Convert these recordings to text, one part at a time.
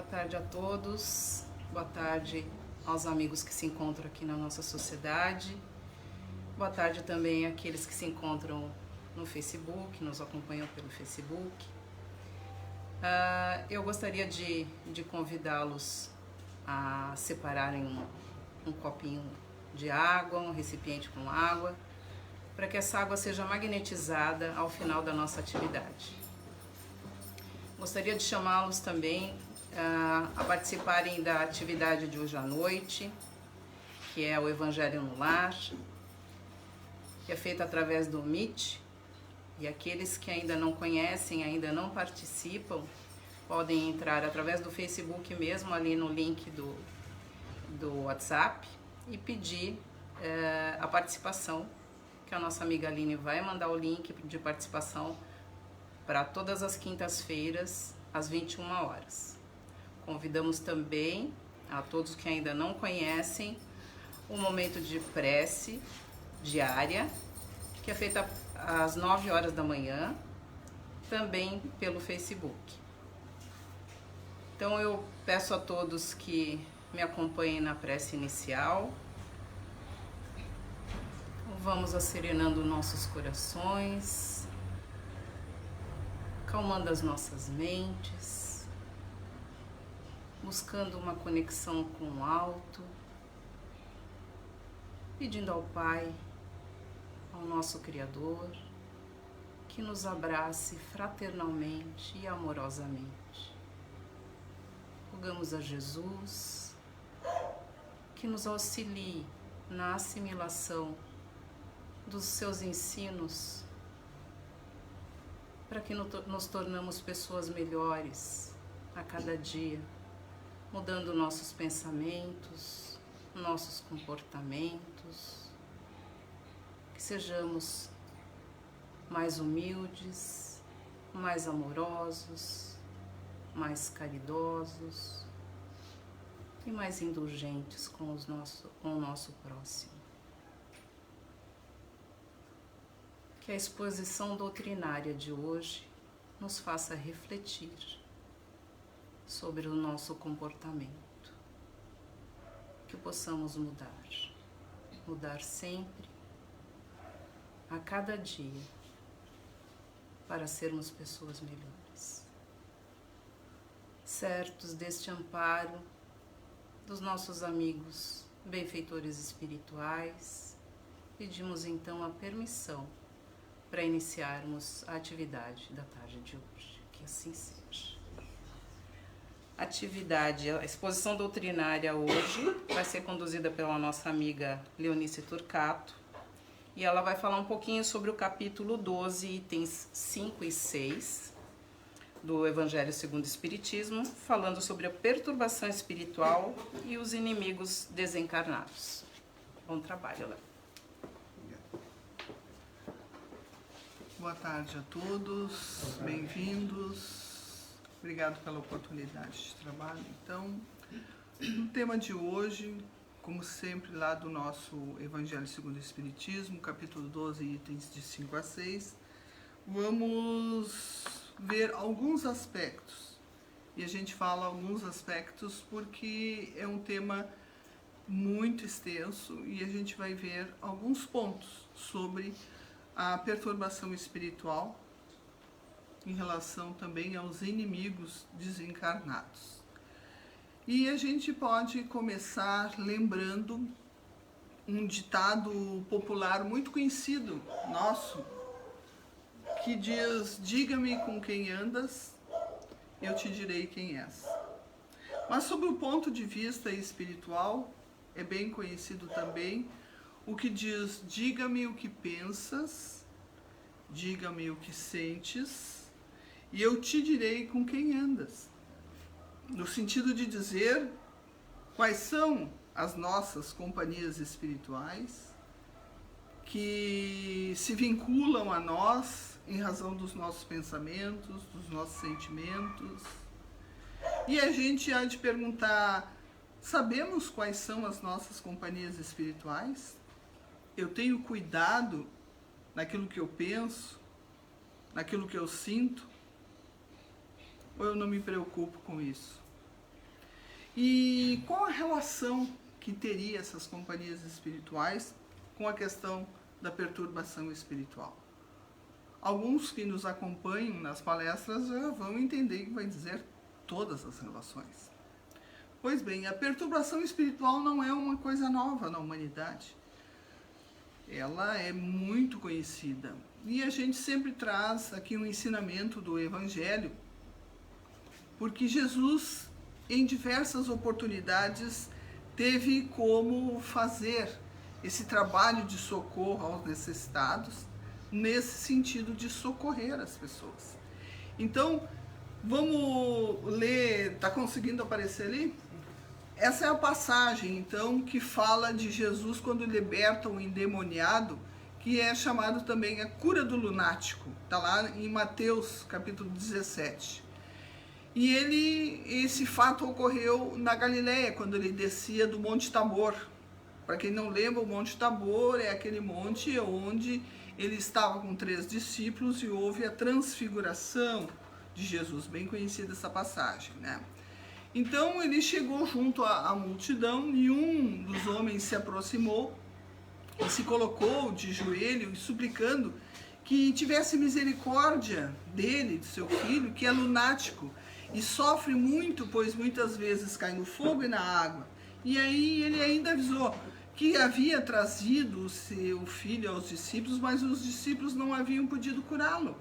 Boa tarde a todos, boa tarde aos amigos que se encontram aqui na nossa sociedade, boa tarde também àqueles que se encontram no Facebook, nos acompanham pelo Facebook. Eu gostaria de convidá-los a separarem um copinho de água, um recipiente com água, para que essa água seja magnetizada ao final da nossa atividade. Gostaria de chamá-los também a participarem da atividade de hoje à noite, que é o Evangelho no Lar, que é feita através do Meet, e aqueles que ainda não conhecem, ainda não participam, podem entrar através do Facebook mesmo, ali no link do WhatsApp, e pedir a participação, que a nossa amiga Aline vai mandar o link de participação para todas as quintas-feiras, às 21 horas. Convidamos também a todos que ainda não conhecem o momento de prece diária, que é feita às 9 horas da manhã, também pelo Facebook. Então eu peço a todos que me acompanhem na prece inicial. Vamos acerenando nossos corações, calmando as nossas mentes, buscando uma conexão com o alto, pedindo ao Pai, ao nosso Criador, que nos abrace fraternalmente e amorosamente. Rogamos a Jesus que nos auxilie na assimilação dos seus ensinos, para que nos tornamos pessoas melhores a cada dia, mudando nossos pensamentos, nossos comportamentos, que sejamos mais humildes, mais amorosos, mais caridosos e mais indulgentes com o nosso próximo. Que a exposição doutrinária de hoje nos faça refletir sobre o nosso comportamento, que possamos mudar sempre, a cada dia, para sermos pessoas melhores. Certos deste amparo dos nossos amigos benfeitores espirituais, pedimos então a permissão para iniciarmos a atividade da tarde de hoje. Que assim seja. A exposição doutrinária hoje vai ser conduzida pela nossa amiga Leonice Turcato, e ela vai falar um pouquinho sobre o capítulo 12, itens 5 e 6 do Evangelho segundo o Espiritismo, falando sobre a perturbação espiritual e os inimigos desencarnados. Bom trabalho, Léo. Boa tarde a todos, bem-vindos, obrigado pela oportunidade de trabalho. Então, o tema de hoje, como sempre, lá do nosso Evangelho segundo o Espiritismo, capítulo 12, itens de 5 a 6, vamos ver alguns aspectos. E a gente fala alguns aspectos porque é um tema muito extenso e a gente vai ver alguns pontos sobre a perturbação espiritual em relação também aos inimigos desencarnados. E a gente pode começar lembrando um ditado popular muito conhecido nosso, que diz: diga-me com quem andas, eu te direi quem és. Mas sob o ponto de vista espiritual, é bem conhecido também o que diz: diga-me o que pensas, diga-me o que sentes, e eu te direi com quem andas. No sentido de dizer quais são as nossas companhias espirituais que se vinculam a nós em razão dos nossos pensamentos, dos nossos sentimentos. E a gente há de perguntar: sabemos quais são as nossas companhias espirituais? Eu tenho cuidado naquilo que eu penso, naquilo que eu sinto? Ou eu não me preocupo com isso? E qual a relação que teria essas companhias espirituais com a questão da perturbação espiritual? Alguns que nos acompanham nas palestras já vão entender que vai dizer todas as relações. Pois bem, a perturbação espiritual não é uma coisa nova na humanidade. Ela é muito conhecida. E a gente sempre traz aqui um ensinamento do Evangelho, porque Jesus, em diversas oportunidades, teve como fazer esse trabalho de socorro aos necessitados, nesse sentido de socorrer as pessoas. Então, vamos ler, está conseguindo aparecer ali? Essa é a passagem, então, que fala de Jesus quando liberta um endemoniado, que é chamado também a cura do lunático. Está lá em Mateus, capítulo 17. E esse fato ocorreu na Galileia, quando ele descia do Monte Tabor. Para quem não lembra, o Monte Tabor é aquele monte onde ele estava com 3 discípulos e houve a transfiguração de Jesus. Bem conhecida essa passagem, né? Então ele chegou junto à multidão e um dos homens se aproximou e se colocou de joelho, suplicando que tivesse misericórdia dele, de seu filho, que é lunático e sofre muito, pois muitas vezes cai no fogo e na água. E aí ele ainda avisou que havia trazido o seu filho aos discípulos, mas os discípulos não haviam podido curá-lo.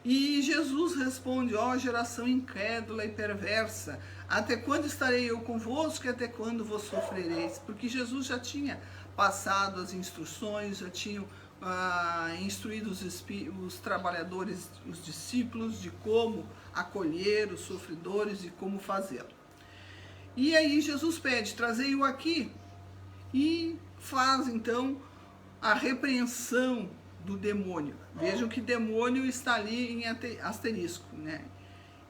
E Jesus responde: ó geração incrédula e perversa, até quando estarei eu convosco e até quando vos sofrereis? Porque Jesus já tinha passado as instruções, já tinham instruído os trabalhadores, os discípulos, de como acolher os sofredores e como fazê-lo. E aí Jesus pede: trazei-o aqui, e faz então a repreensão do demônio. Vejam que demônio está ali em asterisco, né?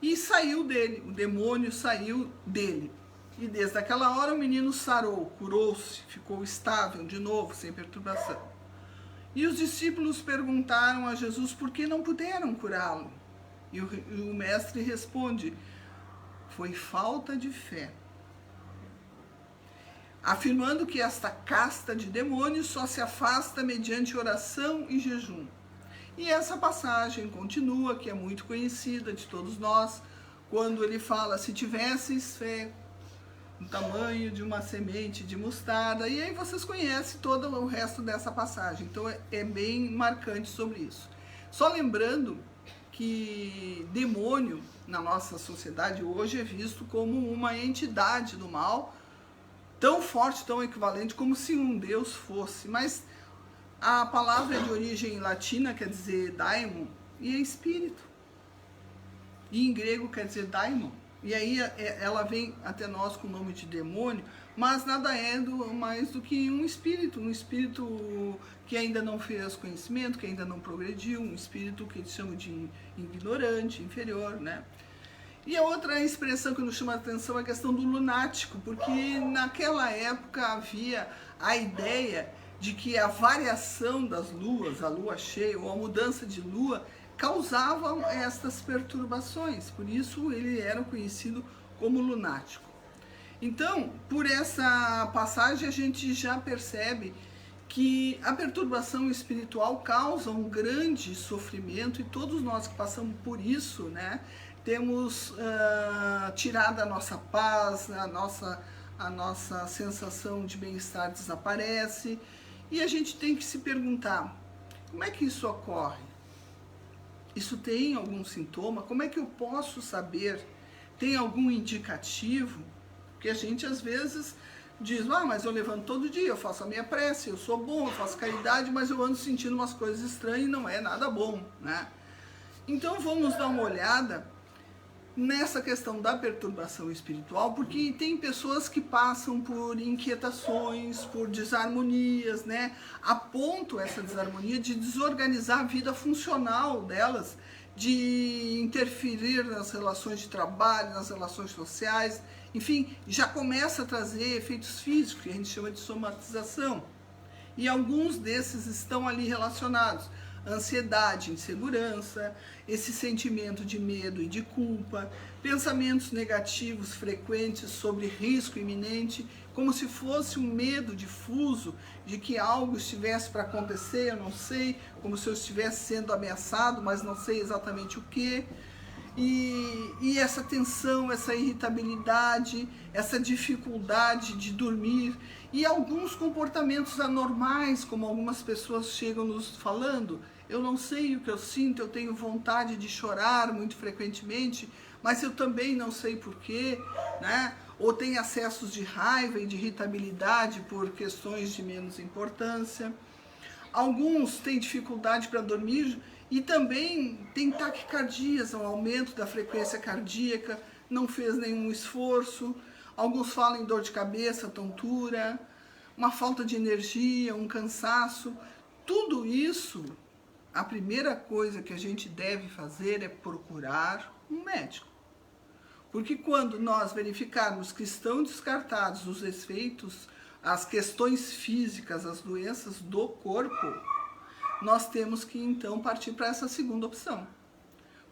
E saiu dele, o demônio saiu dele. E desde aquela hora o menino sarou, curou-se, ficou estável de novo, sem perturbação. E os discípulos perguntaram a Jesus por que não puderam curá-lo. E o mestre responde: foi falta de fé. Afirmando que esta casta de demônios só se afasta mediante oração e jejum. E essa passagem continua, que é muito conhecida de todos nós, quando ele fala: se tivesses fé no tamanho de uma semente de mostarda, e aí vocês conhecem todo o resto dessa passagem, então é bem marcante sobre isso. Só lembrando que demônio na nossa sociedade hoje é visto como uma entidade do mal, tão forte, tão equivalente, como se um Deus fosse. Mas a palavra é de origem latina, quer dizer daimon, e é espírito. E em grego quer dizer daimon. E aí ela vem até nós com o nome de demônio, mas nada é mais do que um espírito que ainda não fez conhecimento, que ainda não progrediu, um espírito que eles chamam de ignorante, inferior, né? E a outra expressão que nos chama a atenção é a questão do lunático, porque naquela época havia a ideia de que a variação das luas, a lua cheia ou a mudança de lua, causavam estas perturbações. Por isso ele era conhecido como lunático. Então, por essa passagem a gente já percebe que a perturbação espiritual causa um grande sofrimento, e todos nós que passamos por isso, né, temos tirado a nossa paz, a nossa sensação de bem-estar desaparece, e a gente tem que se perguntar: como é que isso ocorre? Isso tem algum sintoma? Como é que eu posso saber? Tem algum indicativo? Porque a gente às vezes diz: mas eu levanto todo dia, eu faço a minha prece, eu sou bom, eu faço caridade, mas eu ando sentindo umas coisas estranhas e não é nada bom, né? Então vamos dar uma olhada nessa questão da perturbação espiritual, porque tem pessoas que passam por inquietações, por desarmonias, né? A ponto essa desarmonia de desorganizar a vida funcional delas, de interferir nas relações de trabalho, nas relações sociais, enfim, já começa a trazer efeitos físicos, que a gente chama de somatização. E alguns desses estão ali relacionados ansiedade, insegurança, esse sentimento de medo e de culpa, pensamentos negativos frequentes sobre risco iminente, como se fosse um medo difuso de que algo estivesse para acontecer, eu não sei, como se eu estivesse sendo ameaçado, mas não sei exatamente o que. E essa tensão, essa irritabilidade, essa dificuldade de dormir e alguns comportamentos anormais, como algumas pessoas chegam nos falando, eu não sei o que eu sinto, eu tenho vontade de chorar muito frequentemente, mas eu também não sei porquê, né? Ou tem acessos de raiva e de irritabilidade por questões de menos importância. Alguns têm dificuldade para dormir e também tem taquicardias, um aumento da frequência cardíaca, não fez nenhum esforço. Alguns falam em dor de cabeça, tontura, uma falta de energia, um cansaço. Tudo isso, a primeira coisa que a gente deve fazer é procurar um médico. Porque quando nós verificarmos que estão descartados os efeitos, as questões físicas, as doenças do corpo, nós temos que então partir para essa segunda opção.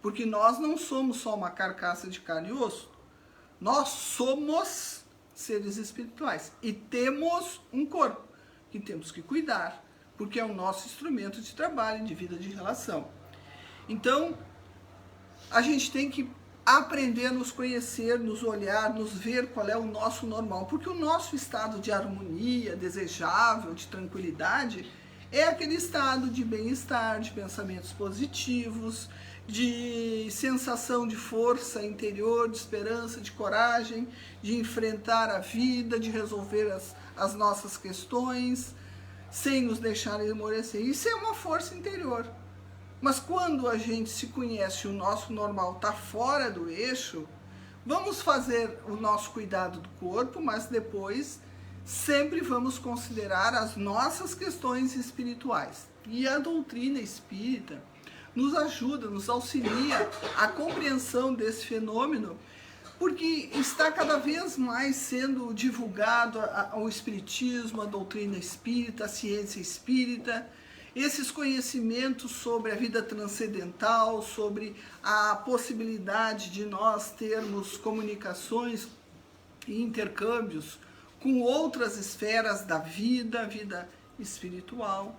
Porque nós não somos só uma carcaça de carne e osso, nós somos seres espirituais e temos um corpo que temos que cuidar, porque é o nosso instrumento de trabalho, de vida, de relação. Então, a gente tem que aprender a nos conhecer, nos olhar, nos ver qual é o nosso normal, porque o nosso estado de harmonia, desejável, de tranquilidade, é aquele estado de bem-estar, de pensamentos positivos, de sensação de força interior, de esperança, de coragem, de enfrentar a vida, de resolver as nossas questões, sem nos deixar esmorecer. Isso é uma força interior. Mas quando a gente se conhece, o nosso normal está fora do eixo, vamos fazer o nosso cuidado do corpo, mas depois sempre vamos considerar as nossas questões espirituais. E a doutrina espírita nos ajuda, nos auxilia a compreensão desse fenômeno, porque está cada vez mais sendo divulgado o espiritismo, a doutrina espírita, a ciência espírita, esses conhecimentos sobre a vida transcendental, sobre a possibilidade de nós termos comunicações e intercâmbios com outras esferas da vida, a vida espiritual.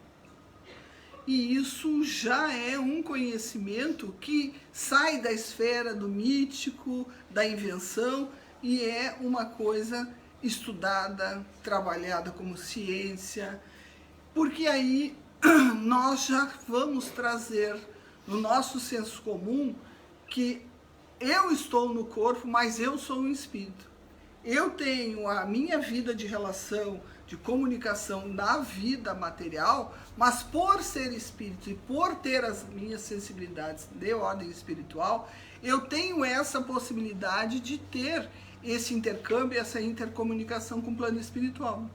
E isso já é um conhecimento que sai da esfera do mítico, da invenção, e é uma coisa estudada, trabalhada como ciência, porque aí nós já vamos trazer no nosso senso comum que eu estou no corpo, mas eu sou um espírito. Eu tenho a minha vida de relação, de comunicação na vida material, mas por ser espírito e por ter as minhas sensibilidades de ordem espiritual, eu tenho essa possibilidade de ter esse intercâmbio, essa intercomunicação com o plano espiritual.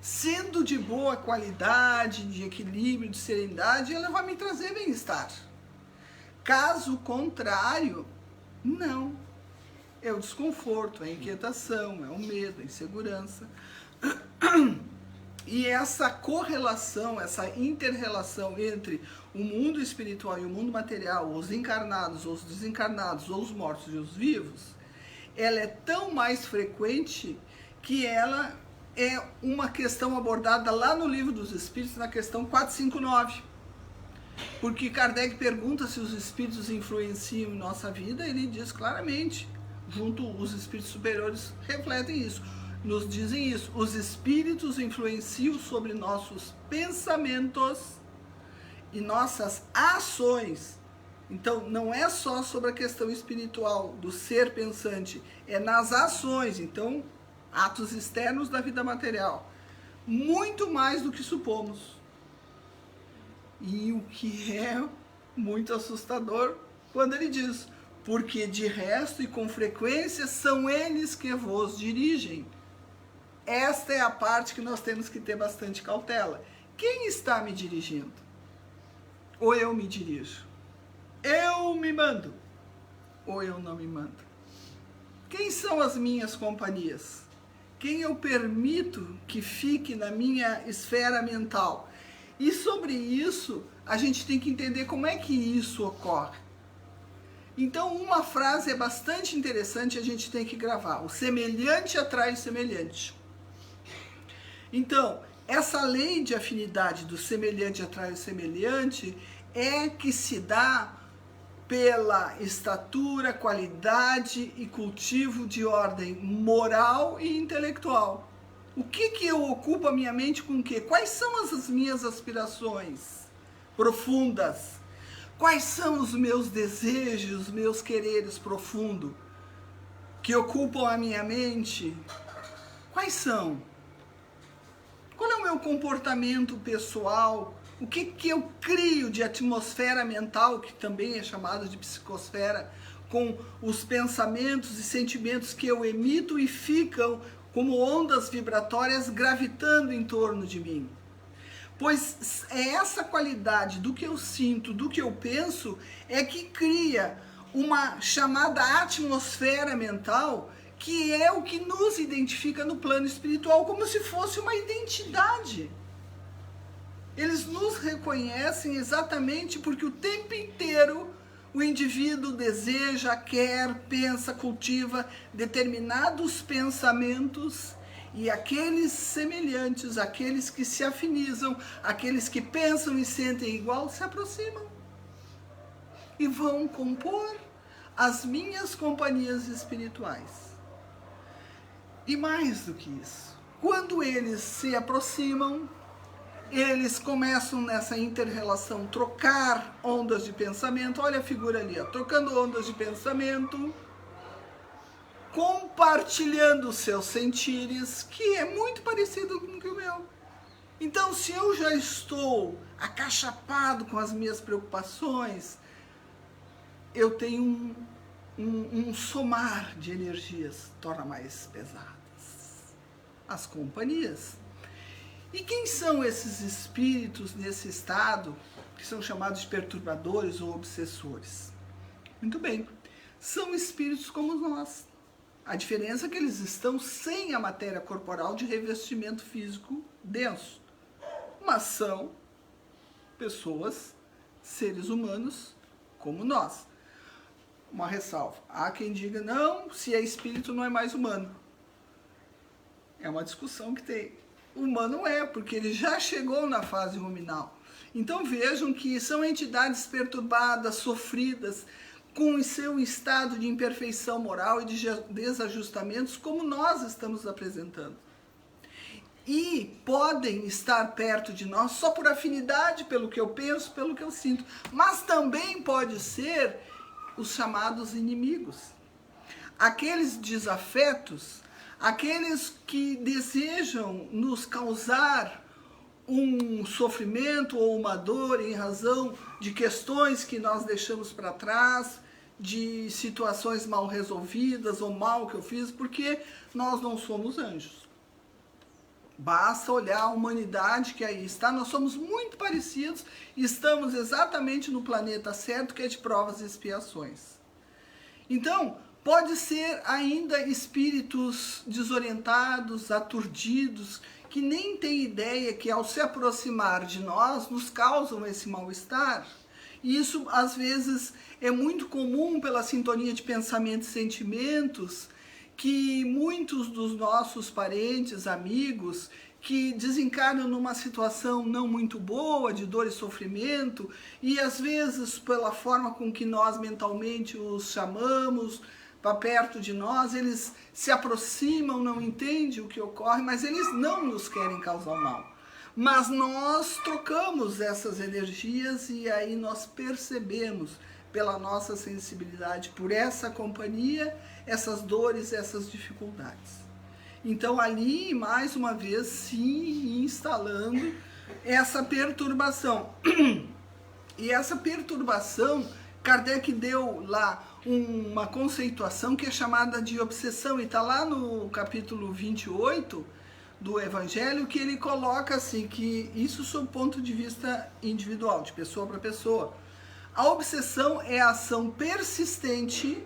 Sendo de boa qualidade, de equilíbrio, de serenidade, ela vai me trazer bem-estar. Caso contrário, não. É o desconforto, é a inquietação, é o medo, a insegurança. E essa correlação, essa inter-relação entre o mundo espiritual e o mundo material, os encarnados, os desencarnados, ou os mortos e os vivos, ela é tão mais frequente que ela é uma questão abordada lá no Livro dos Espíritos, na questão 459. Porque Kardec pergunta se os espíritos influenciam em nossa vida, ele diz claramente, junto os espíritos superiores refletem isso, nos dizem isso, os espíritos influenciam sobre nossos pensamentos e nossas ações. Então, não é só sobre a questão espiritual do ser pensante, é nas ações, então, atos externos da vida material, muito mais do que supomos. E o que é muito assustador quando ele diz, porque de resto e com frequência são eles que vos dirigem. Esta é a parte que nós temos que ter bastante cautela. Quem está me dirigindo? Ou eu me dirijo? Eu me mando? Ou eu não me mando? Quem são as minhas companhias? Quem eu permito que fique na minha esfera mental? E sobre isso, a gente tem que entender como é que isso ocorre. Então, uma frase é bastante interessante, a gente tem que gravar. O semelhante atrai o semelhante. Então, essa lei de afinidade do semelhante atrai o semelhante é que se dá pela estatura, qualidade e cultivo de ordem moral e intelectual. O que eu ocupo a minha mente com o quê? Quais são as minhas aspirações profundas? Quais são os meus desejos, meus quereres profundos que ocupam a minha mente? Quais são? Qual é o meu comportamento pessoal? O que eu crio de atmosfera mental, que também é chamado de psicosfera, com os pensamentos e sentimentos que eu emito e ficam como ondas vibratórias gravitando em torno de mim? Pois é essa qualidade do que eu sinto, do que eu penso, é que cria uma chamada atmosfera mental, que é o que nos identifica no plano espiritual, como se fosse uma identidade. Eles nos reconhecem exatamente porque o tempo inteiro o indivíduo deseja, quer, pensa, cultiva determinados pensamentos, e aqueles semelhantes, aqueles que se afinizam, aqueles que pensam e sentem igual, se aproximam e vão compor as minhas companhias espirituais. E mais do que isso, quando eles se aproximam, eles começam nessa inter-relação trocar ondas de pensamento. Olha a figura ali, ó, trocando ondas de pensamento, compartilhando seus sentires, que é muito parecido com o meu. Então, se eu já estou acachapado com as minhas preocupações, eu tenho um somar de energias, torna mais pesadas as companhias. E quem são esses espíritos nesse estado, que são chamados de perturbadores ou obsessores? Muito bem, são espíritos como nós. A diferença é que eles estão sem a matéria corporal de revestimento físico denso. Mas são pessoas, seres humanos, como nós. Uma ressalva. Há quem diga, não, se é espírito não é mais humano. É uma discussão que tem. O humano é, porque ele já chegou na fase ruminal. Então vejam que são entidades perturbadas, sofridas, com seu estado de imperfeição moral e de desajustamentos, como nós estamos apresentando. E podem estar perto de nós só por afinidade, pelo que eu penso, pelo que eu sinto. Mas também pode ser os chamados inimigos. Aqueles desafetos, aqueles que desejam nos causar um sofrimento ou uma dor em razão de questões que nós deixamos para trás, de situações mal resolvidas ou mal que eu fiz, porque nós não somos anjos. Basta olhar a humanidade que aí está, nós somos muito parecidos e estamos exatamente no planeta certo, que é de provas e expiações. Então, pode ser ainda espíritos desorientados, aturdidos, que nem têm ideia que ao se aproximar de nós, nos causam esse mal-estar. E isso, às vezes, é muito comum pela sintonia de pensamentos e sentimentos, que muitos dos nossos parentes, amigos, que desencarnam numa situação não muito boa, de dor e sofrimento, e às vezes, pela forma com que nós mentalmente os chamamos para perto de nós, eles se aproximam, não entendem o que ocorre, mas eles não nos querem causar mal. Mas nós trocamos essas energias e aí nós percebemos, pela nossa sensibilidade, por essa companhia, essas dores, essas dificuldades. Então ali, mais uma vez, sim, instalando essa perturbação. E essa perturbação, Kardec deu lá uma conceituação que é chamada de obsessão, e está lá no capítulo 28 do Evangelho, que ele coloca assim, que isso sob o ponto de vista individual, de pessoa para pessoa. A obsessão é a ação persistente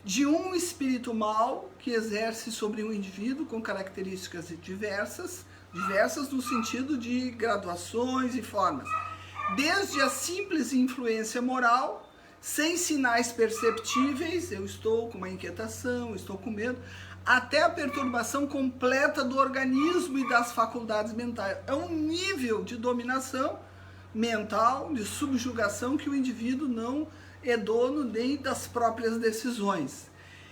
de um espírito mau que exerce sobre um indivíduo com características diversas no sentido de graduações e formas. desde a simples influência moral, sem sinais perceptíveis, eu estou com uma inquietação, estou com medo, até a perturbação completa do organismo e das faculdades mentais. É um nível de dominação mental, de subjugação, que o indivíduo não é dono nem das próprias decisões.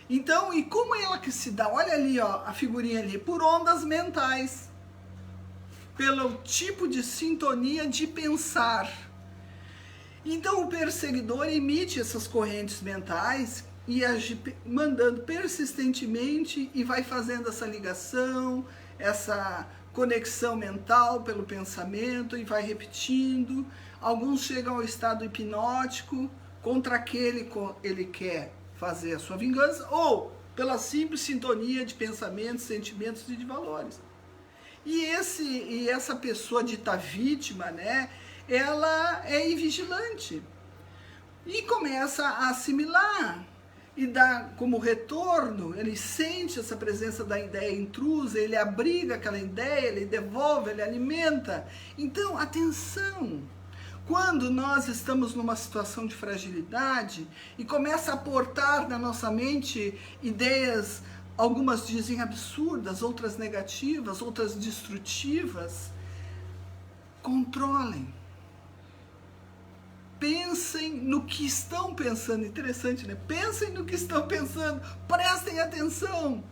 Então, e como ela que se dá? Olha ali, ó, a figurinha ali, por ondas mentais, pelo tipo de sintonia de pensar. Então, o perseguidor emite essas correntes mentais e age mandando persistentemente e vai fazendo essa ligação, essa conexão mental pelo pensamento e vai repetindo. Alguns chegam ao estado hipnótico, contra aquele ele quer fazer a sua vingança, ou pela simples sintonia de pensamentos, sentimentos e de valores. E essa pessoa dita vítima, né, ela é invigilante e começa a assimilar e dá como retorno, ele sente essa presença da ideia intrusa, ele abriga aquela ideia, ele devolve, ele alimenta. Então, atenção! Quando nós estamos numa situação de fragilidade e começa a aportar na nossa mente ideias, algumas dizem absurdas, outras negativas, outras destrutivas, controlem. Pensem no que estão pensando. Interessante, né? Pensem no que estão pensando. Prestem atenção.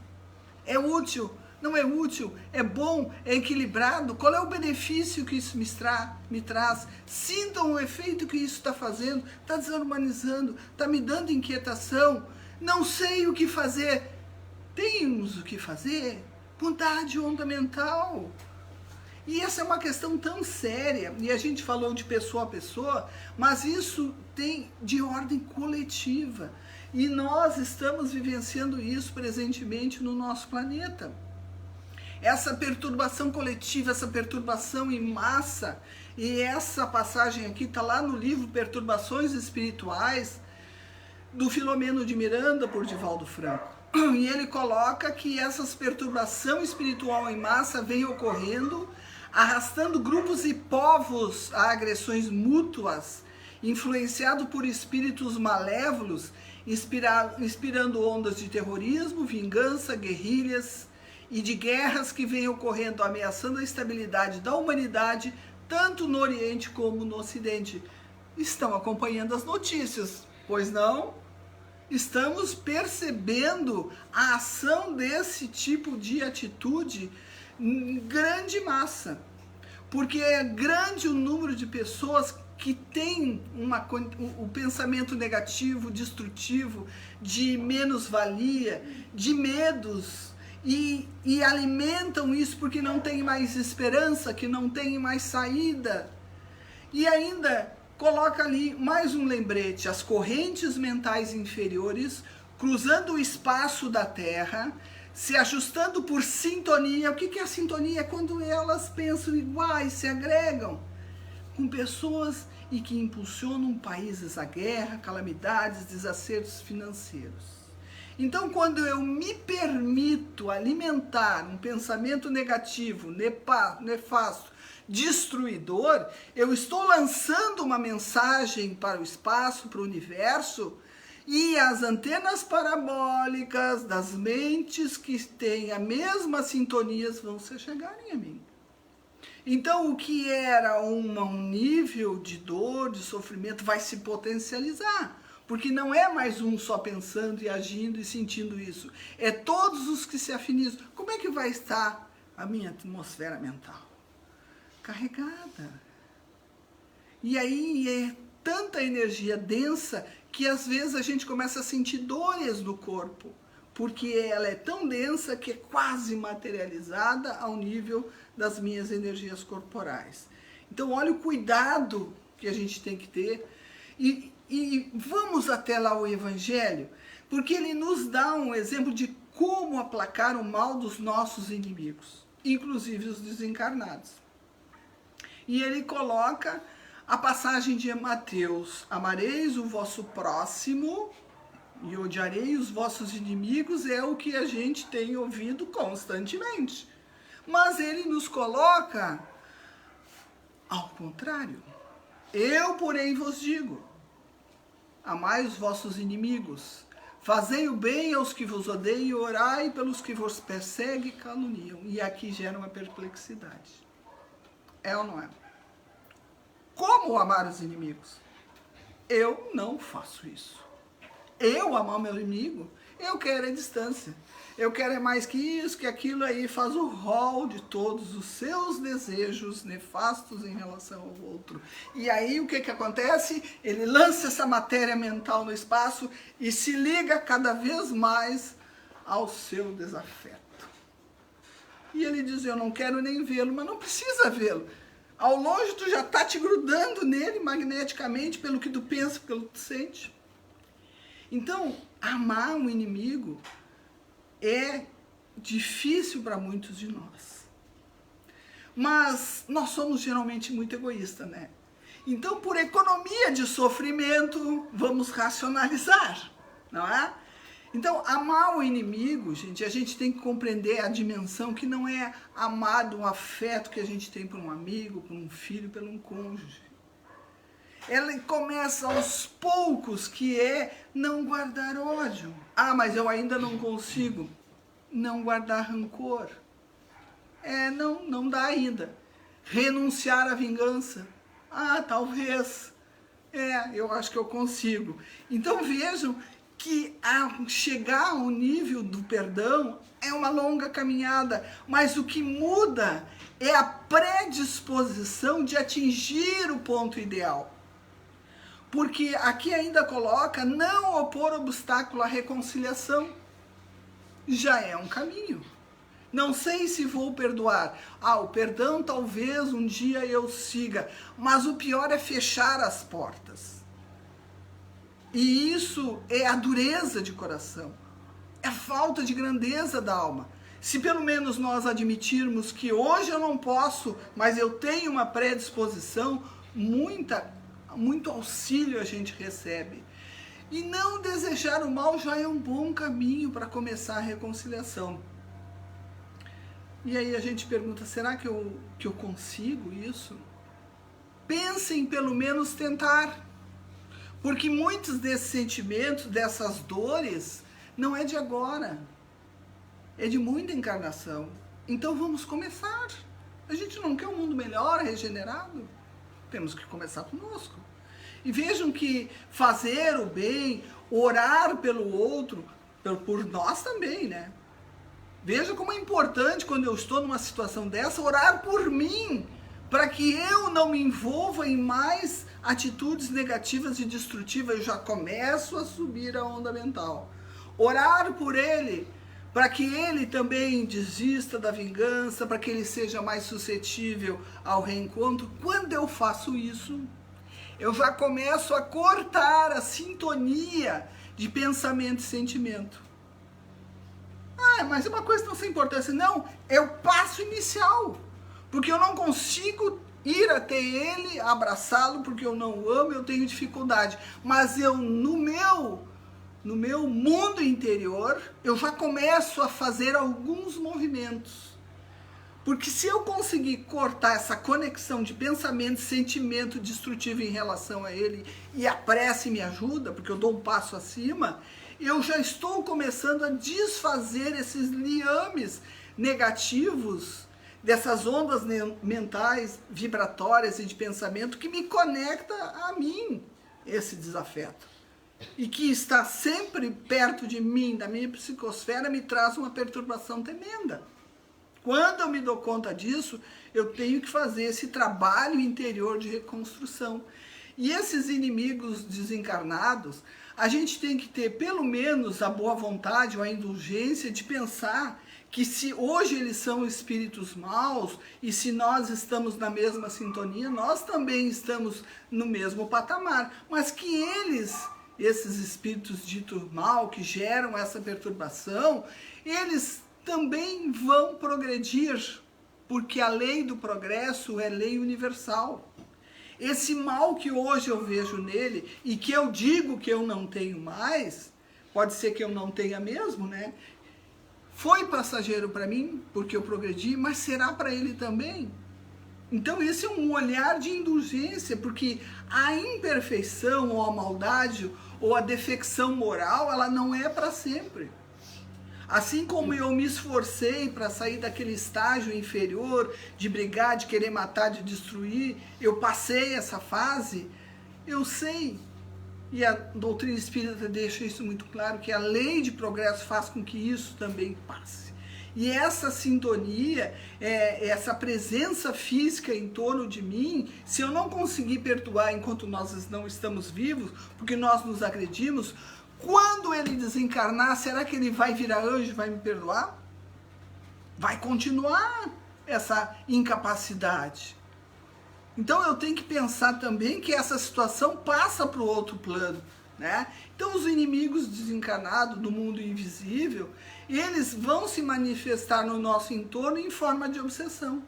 É útil? Não é útil? É bom? É equilibrado? Qual é o benefício que isso me traz? Sintam o efeito que isso está fazendo. Está desumanizando. Está me dando inquietação. Não sei o que fazer. Temos o que fazer? Mudar de onda mental. E essa é uma questão tão séria, e a gente falou de pessoa a pessoa, mas isso tem de ordem coletiva. E nós estamos vivenciando isso presentemente no nosso planeta. Essa perturbação coletiva, essa perturbação em massa, e essa passagem aqui está lá no livro Perturbações Espirituais, do Filomeno de Miranda, por Divaldo Franco. E ele coloca que essa perturbação espiritual em massa vem ocorrendo, arrastando grupos e povos a agressões mútuas, influenciado por espíritos malévolos, inspirando ondas de terrorismo, vingança, guerrilhas e de guerras que vêm ocorrendo, ameaçando a estabilidade da humanidade, tanto no Oriente como no Ocidente. Estão acompanhando as notícias, pois não? Estamos percebendo a ação desse tipo de atitude em grande massa, porque é grande o número de pessoas que têm o pensamento negativo, destrutivo, de menos-valia, de medos, e alimentam isso porque não tem mais esperança, que não tem mais saída. E ainda coloca ali mais um lembrete: as correntes mentais inferiores cruzando o espaço da Terra, se ajustando por sintonia. O que é a sintonia? É quando elas pensam iguais, se agregam com pessoas e que impulsionam países à guerra, calamidades, desacertos financeiros. Então, quando eu me permito alimentar um pensamento negativo, nefasto, destruidor, eu estou lançando uma mensagem para o espaço, para o universo, e as antenas parabólicas das mentes que têm a mesma sintonia vão se chegarem a mim. Então, o que era um nível de dor, de sofrimento, vai se potencializar, porque não é mais um só pensando e agindo e sentindo isso. É todos os que se afinizam. Como é que vai estar a minha atmosfera mental? Carregada. E aí é tanta energia densa que às vezes a gente começa a sentir dores no corpo, porque ela é tão densa que é quase materializada ao nível das minhas energias corporais. Então, olha o cuidado que a gente tem que ter. E vamos até lá o Evangelho, porque ele nos dá um exemplo de como aplacar o mal dos nossos inimigos, inclusive os desencarnados. E ele coloca a passagem de Mateus: amareis o vosso próximo e odiarei os vossos inimigos, é o que a gente tem ouvido constantemente. Mas ele nos coloca ao contrário. Eu, porém, vos digo, amai os vossos inimigos, fazei o bem aos que vos odeiam e orai pelos que vos perseguem e caluniam. E aqui gera uma perplexidade. É ou não é? Como amar os inimigos? Eu não faço isso. Eu amar meu inimigo, eu quero a distância. Eu quero é mais que isso, que aquilo aí, faz o rol de todos os seus desejos nefastos em relação ao outro. E aí o que acontece? Ele lança essa matéria mental no espaço e se liga cada vez mais ao seu desafeto. E ele diz, eu não quero nem vê-lo, mas não precisa vê-lo. Ao longe tu já está te grudando nele magneticamente pelo que tu pensa, pelo que tu sente. Então, amar um inimigo é difícil para muitos de nós. Mas nós somos geralmente muito egoístas, né? Então, por economia de sofrimento, vamos racionalizar, não é? Então, amar o inimigo, gente, a gente tem que compreender a dimensão que não é amar um afeto que a gente tem por um amigo, por um filho, por um cônjuge. Ela começa aos poucos, que é não guardar ódio. Ah, mas eu ainda não consigo. Não guardar rancor. Não dá ainda. Renunciar à vingança. Ah, talvez. Eu acho que eu consigo. Então vejam que chegar ao nível do perdão é uma longa caminhada, mas o que muda é a predisposição de atingir o ponto ideal. Porque aqui ainda coloca não opor obstáculo à reconciliação. Já é um caminho. Não sei se vou perdoar. O perdão talvez um dia eu siga, mas o pior é fechar as portas. E isso é a dureza de coração, é a falta de grandeza da alma. Se pelo menos nós admitirmos que hoje eu não posso, mas eu tenho uma predisposição, muito auxílio a gente recebe. E não desejar o mal já é um bom caminho para começar a reconciliação. E aí a gente pergunta, será que eu consigo isso? Pensem pelo menos tentar. Porque muitos desses sentimentos, dessas dores, não é de agora. É de muita encarnação. Então vamos começar. A gente não quer um mundo melhor, regenerado? Temos que começar conosco. E vejam que fazer o bem, orar pelo outro, por nós também, né? Veja como é importante, quando eu estou numa situação dessa, orar por mim, para que eu não me envolva em mais atitudes negativas e destrutivas. Eu já começo a subir a onda mental. Orar por ele, para que ele também desista da vingança, para que ele seja mais suscetível ao reencontro. Quando eu faço isso, eu já começo a cortar a sintonia de pensamento e sentimento. Mas é uma coisa tão sem importância. Não, é o passo inicial. Porque eu não consigo ir até ele, abraçá-lo, porque eu não o amo, eu tenho dificuldade. Mas eu, no meu mundo interior, eu já começo a fazer alguns movimentos. Porque se eu conseguir cortar essa conexão de pensamento, sentimento destrutivo em relação a ele, e a prece me ajuda, porque eu dou um passo acima, eu já estou começando a desfazer esses liames negativos, dessas ondas mentais, vibratórias e de pensamento que me conecta a mim, esse desafeto. E que está sempre perto de mim, da minha psicosfera, me traz uma perturbação tremenda. Quando eu me dou conta disso, eu tenho que fazer esse trabalho interior de reconstrução. E esses inimigos desencarnados, a gente tem que ter pelo menos a boa vontade ou a indulgência de pensar que se hoje eles são espíritos maus e se nós estamos na mesma sintonia, nós também estamos no mesmo patamar. Mas que esses espíritos ditos mal, que geram essa perturbação, eles também vão progredir, porque a lei do progresso é lei universal. Esse mal que hoje eu vejo nele e que eu digo que eu não tenho mais, pode ser que eu não tenha mesmo, né? Foi passageiro para mim, porque eu progredi, mas será para ele também? Então esse é um olhar de indulgência, porque a imperfeição ou a maldade ou a defecção moral, ela não é para sempre. Assim como eu me esforcei para sair daquele estágio inferior, de brigar, de querer matar, de destruir, eu passei essa fase, eu sei, e a doutrina espírita deixa isso muito claro, que a lei de progresso faz com que isso também passe. E essa sintonia, essa presença física em torno de mim, se eu não conseguir perdoar enquanto nós não estamos vivos, porque nós nos agredimos, quando ele desencarnar, será que ele vai virar anjo e vai me perdoar? Vai continuar essa incapacidade. Então eu tenho que pensar também que essa situação passa para o outro plano, né? Então os inimigos desencarnados do mundo invisível, eles vão se manifestar no nosso entorno em forma de obsessão.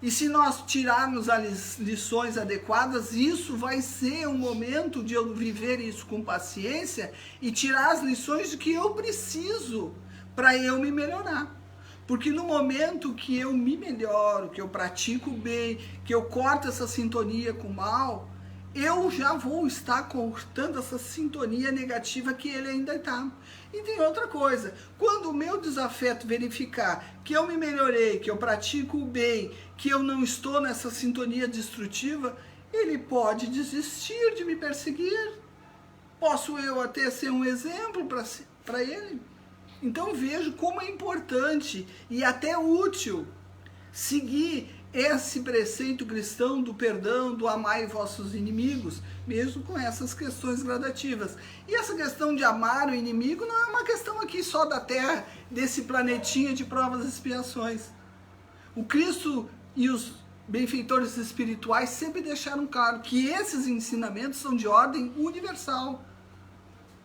E se nós tirarmos as lições adequadas, isso vai ser um momento de eu viver isso com paciência e tirar as lições de que eu preciso para eu me melhorar. Porque no momento que eu me melhoro, que eu pratico bem, que eu corto essa sintonia com o mal, eu já vou estar cortando essa sintonia negativa que ele ainda está. E tem outra coisa, quando o meu desafeto verificar que eu me melhorei, que eu pratico o bem, que eu não estou nessa sintonia destrutiva, ele pode desistir de me perseguir. Posso eu até ser um exemplo para ele? Então vejo como é importante e até útil seguir esse preceito cristão do perdão, do amai vossos inimigos, mesmo com essas questões gradativas. E essa questão de amar o inimigo não é uma questão aqui só da Terra, desse planetinha de provas e expiações. O Cristo e os benfeitores espirituais sempre deixaram claro que esses ensinamentos são de ordem universal.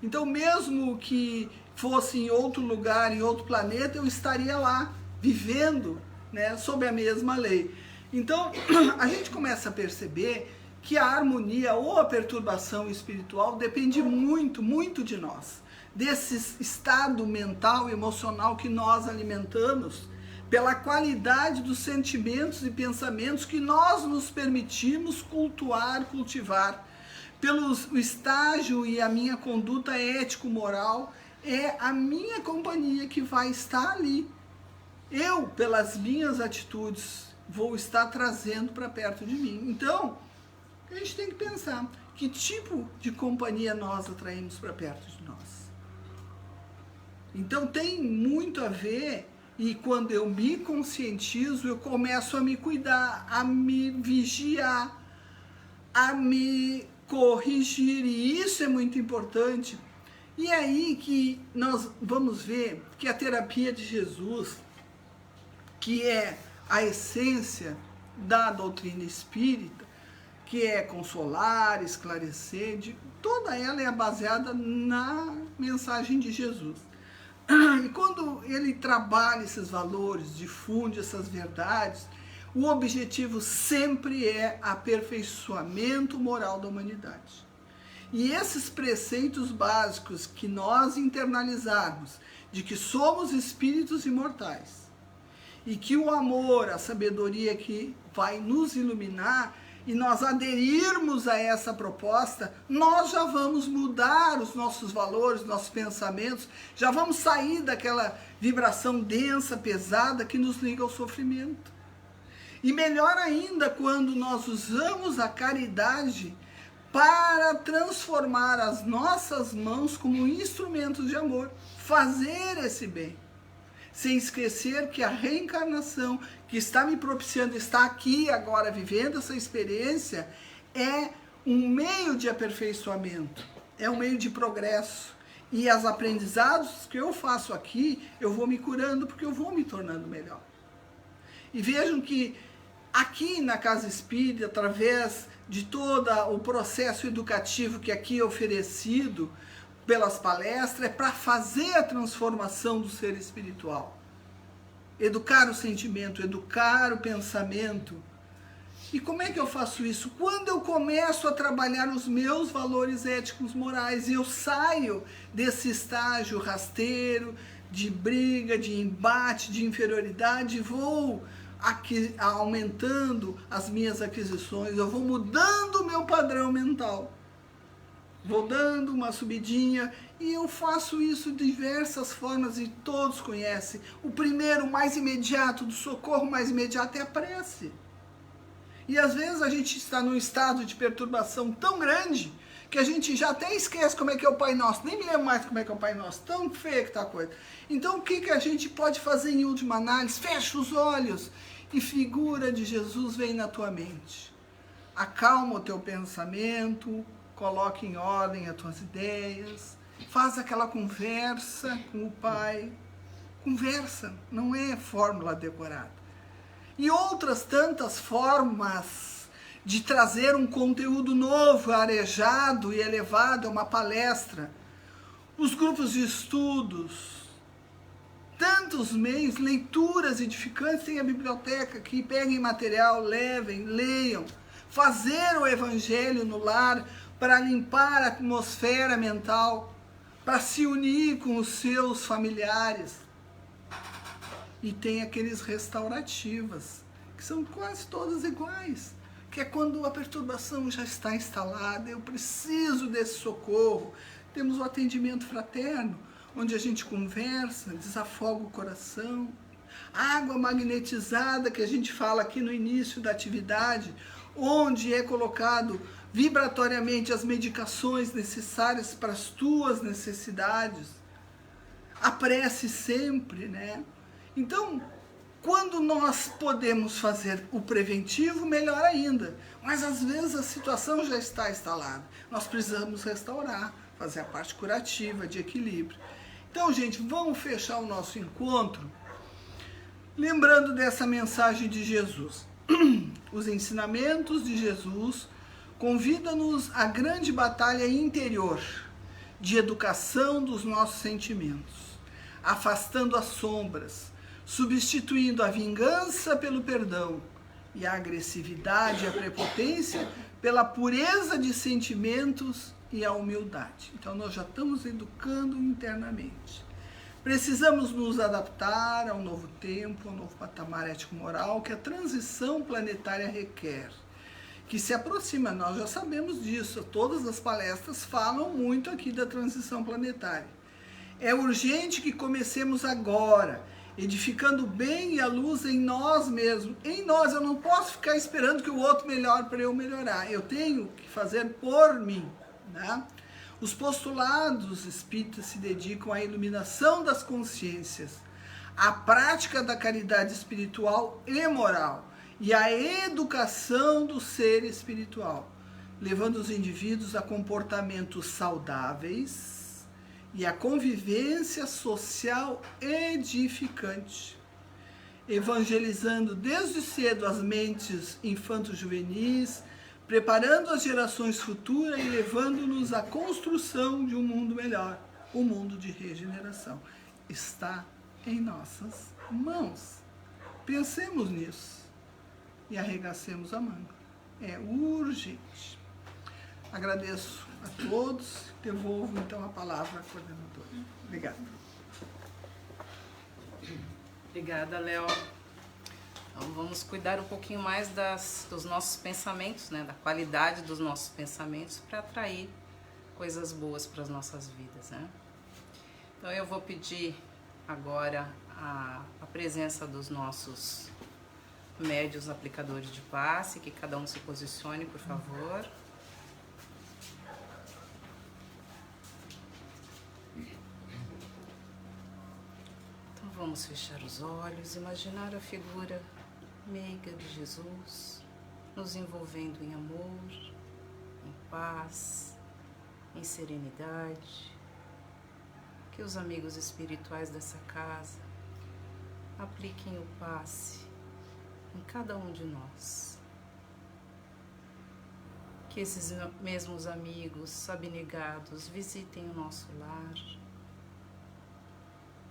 Então, mesmo que fosse em outro lugar, em outro planeta, eu estaria lá, vivendo, né, sob a mesma lei. Então, a gente começa a perceber que a harmonia ou a perturbação espiritual depende muito, muito de nós, desse estado mental e emocional que nós alimentamos, pela qualidade dos sentimentos e pensamentos que nós nos permitimos cultivar, pelo estágio e a minha conduta ético-moral, é a minha companhia que vai estar ali. Eu, pelas minhas atitudes, vou estar trazendo para perto de mim. Então, a gente tem que pensar que tipo de companhia nós atraímos para perto de nós. Então, tem muito a ver, e quando eu me conscientizo, eu começo a me cuidar, a me vigiar, a me corrigir, e isso é muito importante. E é aí que nós vamos ver que a terapia de Jesus, que é a essência da doutrina espírita, que é consolar, esclarecer, toda ela é baseada na mensagem de Jesus. E quando ele trabalha esses valores, difunde essas verdades, o objetivo sempre é aperfeiçoamento moral da humanidade. E esses preceitos básicos que nós internalizarmos, de que somos espíritos imortais, e que o amor, a sabedoria que vai nos iluminar, e nós aderirmos a essa proposta, nós já vamos mudar os nossos valores, nossos pensamentos, já vamos sair daquela vibração densa, pesada, que nos liga ao sofrimento. E melhor ainda, quando nós usamos a caridade para transformar as nossas mãos como instrumentos de amor, fazer esse bem. Sem esquecer que a reencarnação que está me propiciando, está aqui agora vivendo essa experiência, é um meio de aperfeiçoamento, é um meio de progresso. E os aprendizados que eu faço aqui, eu vou me curando porque eu vou me tornando melhor. E vejam que aqui na Casa Espírita, através de todo o processo educativo que aqui é oferecido pelas palestras, é para fazer a transformação do ser espiritual. Educar o sentimento, educar o pensamento. E como é que eu faço isso? Quando eu começo a trabalhar os meus valores éticos morais, e eu saio desse estágio rasteiro, de briga, de embate, de inferioridade, vou aumentando as minhas aquisições, eu vou mudando o meu padrão mental. Vou dando uma subidinha e eu faço isso de diversas formas e todos conhecem. O primeiro, mais imediato, do socorro mais imediato é a prece. E às vezes a gente está num estado de perturbação tão grande que a gente já até esquece como é que é o Pai Nosso. Nem me lembro mais como é que é o Pai Nosso. Tão feia que está a coisa. Então o que a gente pode fazer em última análise? Fecha os olhos e figura de Jesus vem na tua mente. Acalma o teu pensamento, coloca em ordem as tuas ideias, faz aquela conversa com o Pai. Conversa, não é fórmula decorada. E outras tantas formas de trazer um conteúdo novo, arejado e elevado a uma palestra. Os grupos de estudos, tantos meios, leituras edificantes, tem a biblioteca aqui, peguem material, levem, leiam. Fazer o evangelho no lar para limpar a atmosfera mental, para se unir com os seus familiares. E tem aqueles restaurativas, que são quase todas iguais, que é quando a perturbação já está instalada, eu preciso desse socorro. Temos o atendimento fraterno, onde a gente conversa, desafoga o coração. A água magnetizada, que a gente fala aqui no início da atividade, onde é colocado vibratoriamente as medicações necessárias para as tuas necessidades. A prece sempre, né? Então, quando nós podemos fazer o preventivo, melhor ainda. Mas às vezes a situação já está instalada. Nós precisamos restaurar, fazer a parte curativa, de equilíbrio. Então, gente, vamos fechar o nosso encontro lembrando dessa mensagem de Jesus. Os ensinamentos de Jesus convidam-nos à grande batalha interior de educação dos nossos sentimentos, afastando as sombras, substituindo a vingança pelo perdão e a agressividade e a prepotência pela pureza de sentimentos e a humildade. Então nós já estamos educando internamente. Precisamos nos adaptar ao novo tempo, ao novo patamar ético-moral que a transição planetária requer, que se aproxima. Nós já sabemos disso, todas as palestras falam muito aqui da transição planetária. É urgente que comecemos agora, edificando o bem e a luz em nós mesmos. Em nós, eu não posso ficar esperando que o outro melhore para eu melhorar. Eu tenho que fazer por mim, né? Os postulados espíritas se dedicam à iluminação das consciências, à prática da caridade espiritual e moral e à educação do ser espiritual, levando os indivíduos a comportamentos saudáveis e a convivência social edificante, evangelizando desde cedo as mentes infanto-juvenis, preparando as gerações futuras e levando-nos à construção de um mundo melhor, um mundo de regeneração. Está em nossas mãos. Pensemos nisso e arregacemos a manga. É urgente. Agradeço a todos. Devolvo então a palavra à coordenadora. Obrigada. Obrigada, Léo. Então, vamos cuidar um pouquinho mais dos nossos pensamentos, né? Da qualidade dos nossos pensamentos para atrair coisas boas para as nossas vidas, né? Então eu vou pedir agora a presença dos nossos médios aplicadores de passe, que cada um se posicione, por favor. Então vamos fechar os olhos, imaginar a figura meiga de Jesus, nos envolvendo em amor, em paz, em serenidade. Que os amigos espirituais dessa casa apliquem o passe em cada um de nós. Que esses mesmos amigos abnegados visitem o nosso lar,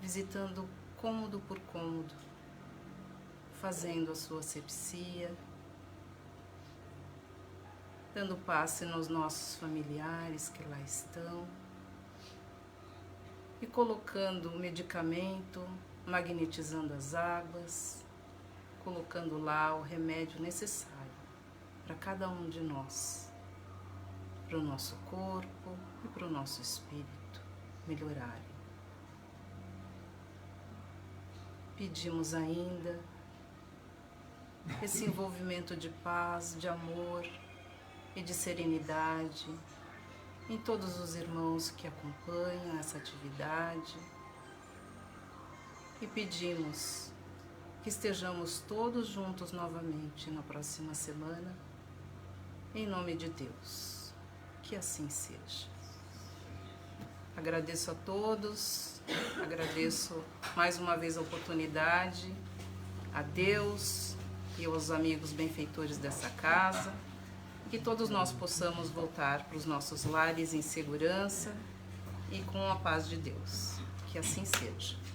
visitando cômodo por cômodo, fazendo a sua asepsia, dando passe nos nossos familiares que lá estão e colocando o medicamento, magnetizando as águas, colocando lá o remédio necessário para cada um de nós, para o nosso corpo e para o nosso espírito melhorarem. Pedimos ainda esse envolvimento de paz, de amor e de serenidade em todos os irmãos que acompanham essa atividade. E pedimos que estejamos todos juntos novamente na próxima semana, em nome de Deus. Que assim seja. Agradeço a todos, agradeço mais uma vez a oportunidade, a Deus e aos amigos benfeitores dessa casa, que todos nós possamos voltar para os nossos lares em segurança e com a paz de Deus. Que assim seja.